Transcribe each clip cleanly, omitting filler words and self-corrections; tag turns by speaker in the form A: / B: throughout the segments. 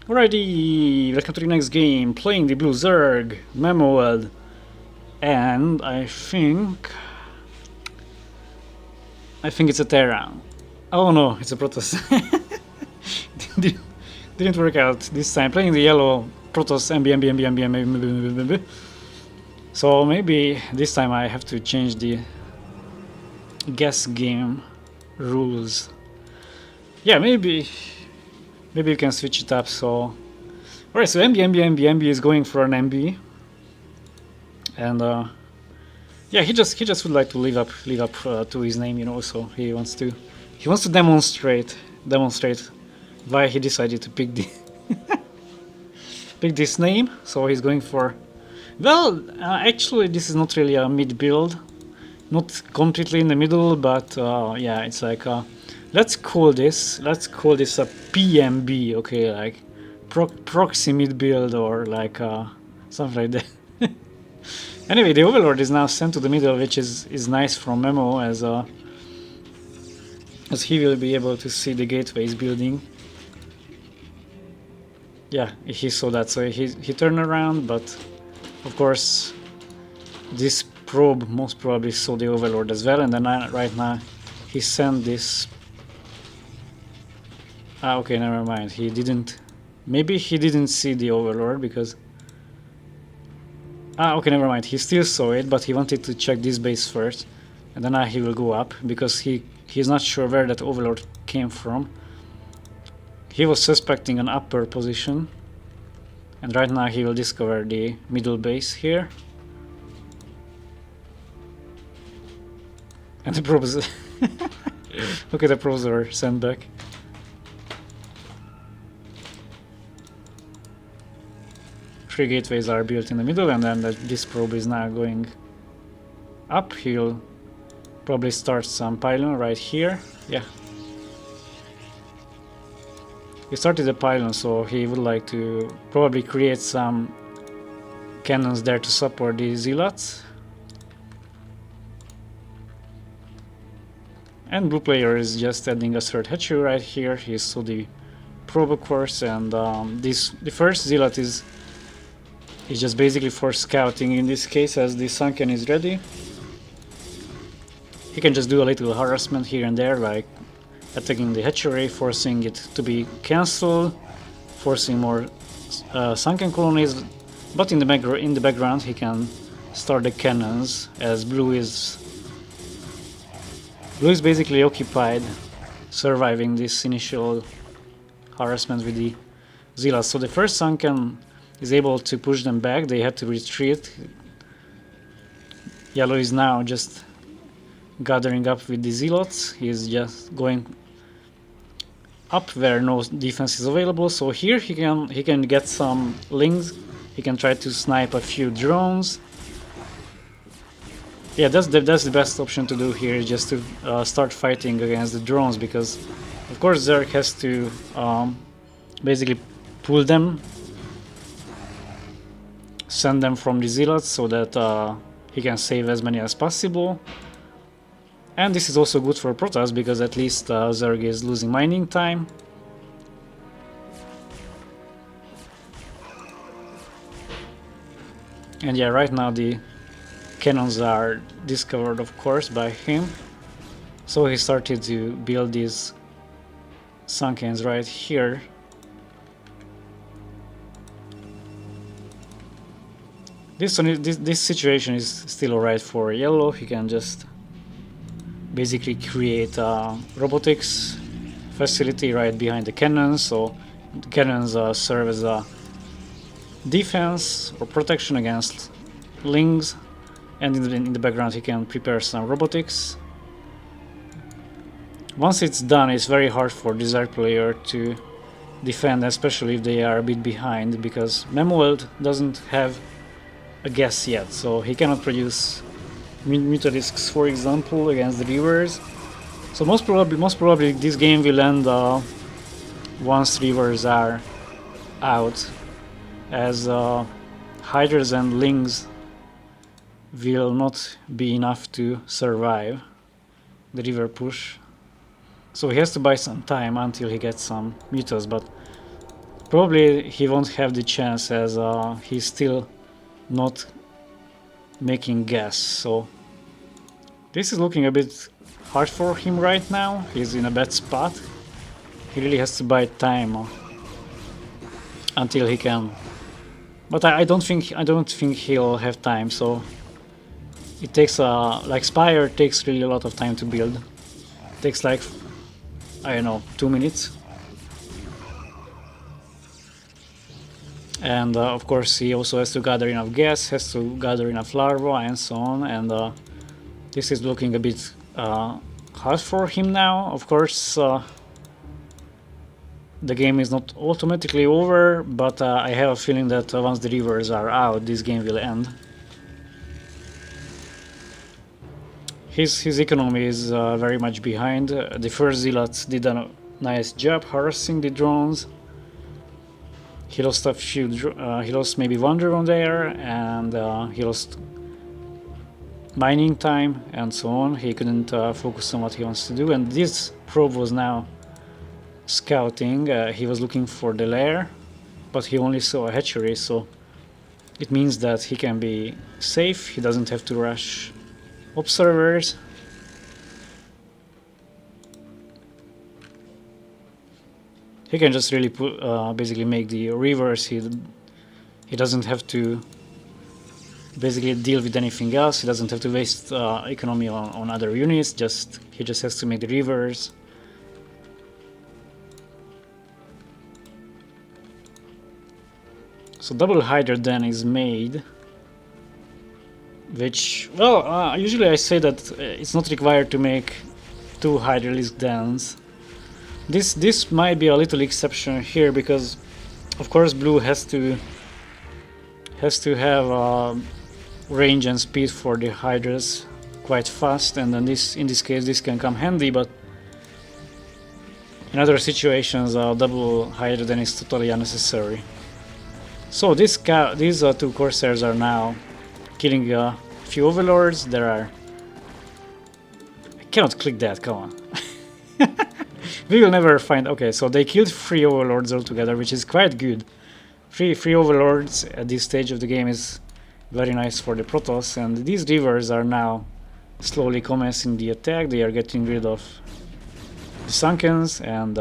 A: Alrighty, welcome to the next game, playing the Blue Zerg, m3mOld, and I think it's a Terra. Oh no, it's a Protoss. Didn't work out this time, playing the yellow Protoss mbmbmbmbmbmb. So maybe this time I have to change the guess game rules. Yeah, maybe you can switch it up. So, alright, so mbmbmbmb is going for an MB, and yeah, he just would like to live up to his name, you know. So he wants to demonstrate why he decided to pick the pick this name. So he's going for, well, actually this is not really a mid build, not completely in the middle, but yeah, it's like let's call this a PMB, okay, like proxy mid build, or like something like that. Anyway, the Overlord is now sent to the middle, which is nice from Memo, as he will be able to see the gateways building. Yeah, he saw that, so he turned around, but of course this probe most probably saw the Overlord as well, and then right now he sent this. Okay, never mind. He didn't. Maybe he didn't see the Overlord because. Okay, never mind. He still saw it, but he wanted to check this base first, and then he will go up because he's not sure where that Overlord came from. He was suspecting an upper position, and right now he will discover the middle base here. And the probes. Okay, the probes are sent back. Three gateways are built in the middle, and then this probe is now going up. He'll probably start some pylon right here. Yeah. He started a pylon, so he would like to probably create some cannons there to support the zealots. And blue player is just adding a third hatchery right here. He saw the probe, of course, and the first zealot is just basically for scouting in this case, as the sunken is ready. He can just do a little harassment here and there, like attacking the hatchery, forcing it to be cancelled, forcing more sunken colonies, but in the background he can start the cannons, as blue is basically occupied surviving this initial harassment with the zealots. So the first sunken is able to push them back. They had to retreat. Yellow is now just gathering up with the zealots. He is just going up where no defense is available. So here he can get some lings. He can try to snipe a few drones. Yeah, that's the best option to do here, is just to start fighting against the drones, because of course Zerg has to basically pull them, send them from the zealots, so that he can save as many as possible. And this is also good for Protoss, because at least Zerg is losing mining time. And yeah, right now the cannons are discovered, of course, by him. So he started to build these sunkens right here. This situation is still alright for yellow. He can just basically create a robotics facility right behind the cannons, so the cannons serve as a defense or protection against lings, and in the background he can prepare some robotics. Once it's done, it's very hard for the Zerg player to defend, especially if they are a bit behind, because m3mOld doesn't have a guess yet, so he cannot produce mutalisks, for example, against the reavers. So most probably this game will end once reavers are out, as hydras and lings will not be enough to survive the river push. So he has to buy some time until he gets some mutas, but Probably he won't have the chance as he's still not making gas, so this is looking a bit hard for him right now. He's in a bad spot. He really has to buy time until he can. But I don't think he'll have time. So it takes like Spire takes really a lot of time to build. It takes like, I don't know, 2 minutes. And of course he also has to gather enough gas, has to gather enough larvae and so on. And this is looking a bit hard for him now. Of course the game is not automatically over, but I have a feeling that once the rivers are out, this game will end. His economy is very much behind. The first zealots did a nice job harassing the drones. He lost a few. He lost maybe one drone there, and he lost mining time and so on. He couldn't focus on what he wants to do. And this probe was now scouting. He was looking for the lair, but he only saw a hatchery, so it means that he can be safe. He doesn't have to rush observers. He can just really basically make the rivers. He doesn't have to basically deal with anything else. He doesn't have to waste economy on other units. He just has to make the rivers. So double Hydra then is made, which, well, usually I say that it's not required to make 2 Hydralisk dens. This might be a little exception here, because of course blue has to have range and speed for the Hydras quite fast, and then in this case this can come handy, but in other situations double Hydra then is totally unnecessary. So these 2 Corsairs are now killing a few Overlords. I cannot click that, come on. We will never find. Okay, so they killed 3 Overlords altogether, which is quite good. 3 Overlords at this stage of the game is very nice for the Protoss, and these rivers are now slowly commencing the attack. They are getting rid of the Sunkens, and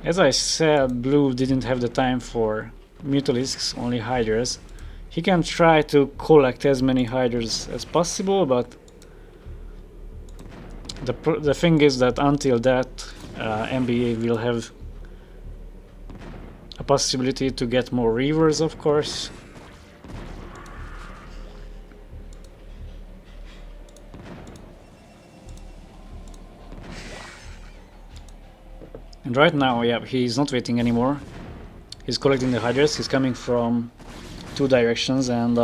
A: as I said, blue didn't have the time for Mutalisks, only Hydras. He can try to collect as many Hydras as possible, but the thing is that until that, MBA will have a possibility to get more rivers, of course. And right now, yeah, he's not waiting anymore. He's collecting the Hydras. He's coming from 2 directions, and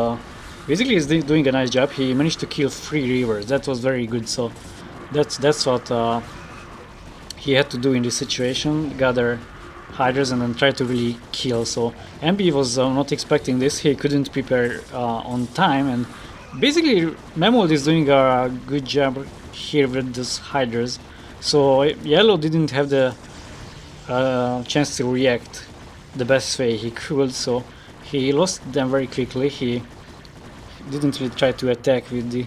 A: basically he's doing a nice job. He managed to kill 3 rivers. That was very good. So that's what he had to do in this situation: gather Hydras and then try to really kill. So MB was not expecting this. He couldn't prepare on time, and basically m3mOld is doing a good job here with these Hydras. So yellow didn't have the chance to react the best way he could, so he lost them very quickly. He didn't really try to attack with the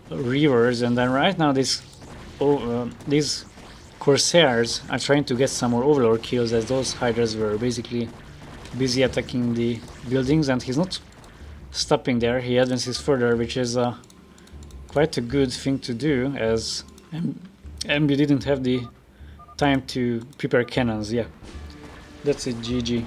A: rivers, and then right now these Corsairs are trying to get some more Overlord kills, as those Hydras were basically busy attacking the buildings, and he's not stopping there. He advances further, which is quite a good thing to do, as MB didn't have the time to prepare cannons. Yeah, that's it, GG.